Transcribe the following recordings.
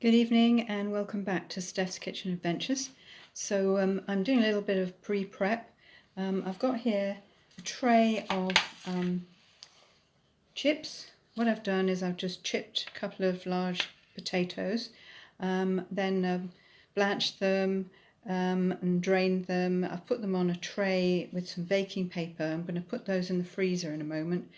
Good evening and welcome back to Steph's Kitchen Adventures. So I'm doing a little bit of pre-prep. I've got here a tray of chips. What I've done is I've just chipped a couple of large potatoes, then blanched them and drained them. I've put them on a tray with some baking paper. I'm going to put those in the freezer in a moment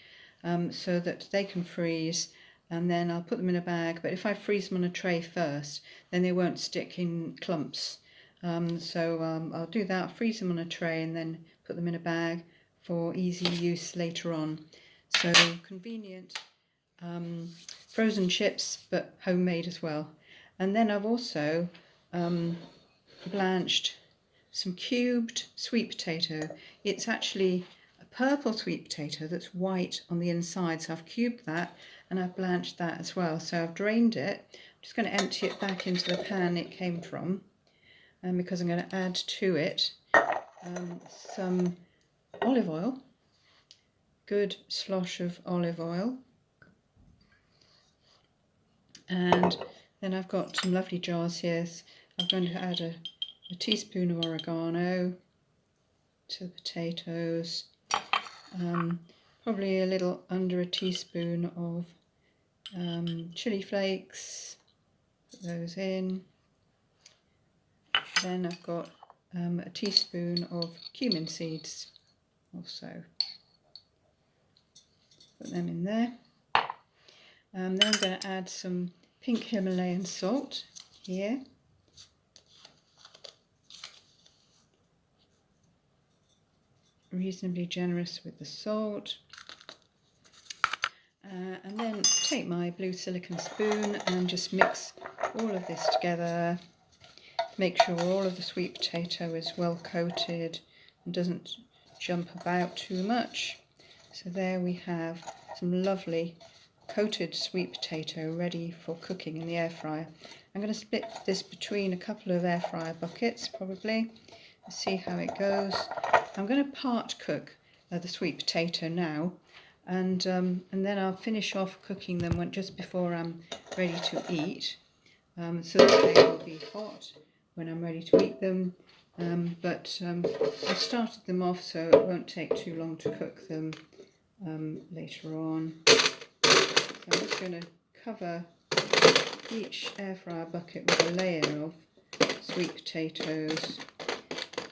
so that they can freeze. And then I'll put them in a bag, but if I freeze them on a tray first, then they won't stick in clumps. I'll do that, freeze them on a tray and then put them in a bag for easy use later on. So convenient frozen chips, but homemade as well. And then I've also blanched some cubed sweet potato. It's actually a purple sweet potato that's white on the inside, so I've cubed that and I've blanched that as well. So I've drained it. I'm just going to empty it back into the pan it came from, because I'm going to add to it some olive oil, good slosh of olive oil, and then I've got some lovely jars here. So I'm going to add a teaspoon of oregano to the potatoes, probably a little under a teaspoon of chili flakes, put those in. Then I've got a teaspoon of cumin seeds also, put them in there. Then I'm going to add some pink Himalayan salt here. Reasonably generous with the salt. And then take my blue silicone spoon and just mix all of this together. Make sure all of the sweet potato is well coated and doesn't jump about too much. So there we have some lovely coated sweet potato ready for cooking in the air fryer. I'm going to split this between a couple of air fryer buckets probably. Let's see how it goes. I'm going to part cook the sweet potato now, and then I'll finish off cooking them just before I'm ready to eat, so that they will be hot when I'm ready to eat them. I've started them off so it won't take too long to cook them later on. So I'm just going to cover each air fryer bucket with a layer of sweet potatoes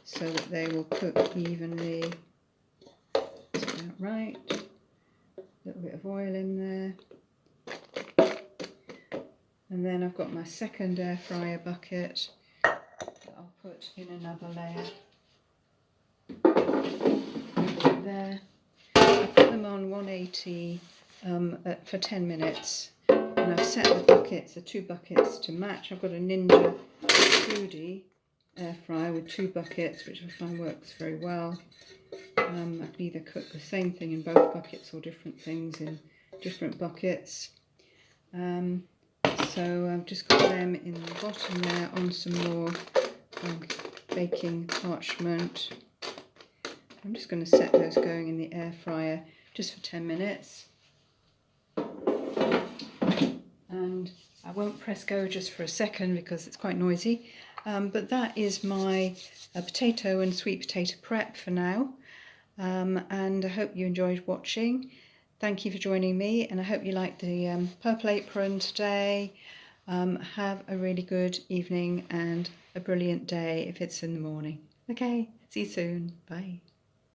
so that they will cook evenly. That's about right. A little bit of oil in there. And then I've got my second air fryer bucket that I'll put in another layer. There. I put them on 180 for 10 minutes. And I've set the buckets, the two buckets, to match. I've got a Ninja Foodie air fryer with two buckets, which I find works very well. I can either cook the same thing in both buckets or different things in different buckets. So I've just got them in the bottom there on some more baking parchment. I'm just going to set those going in the air fryer just for 10 minutes. And I won't press go just for a second because it's quite noisy. But that is my potato and sweet potato prep for now. And I hope you enjoyed watching. Thank you for joining me, and I hope you liked the purple apron today. Have a really good evening and a brilliant day if it's in the morning. Okay, see you soon. Bye.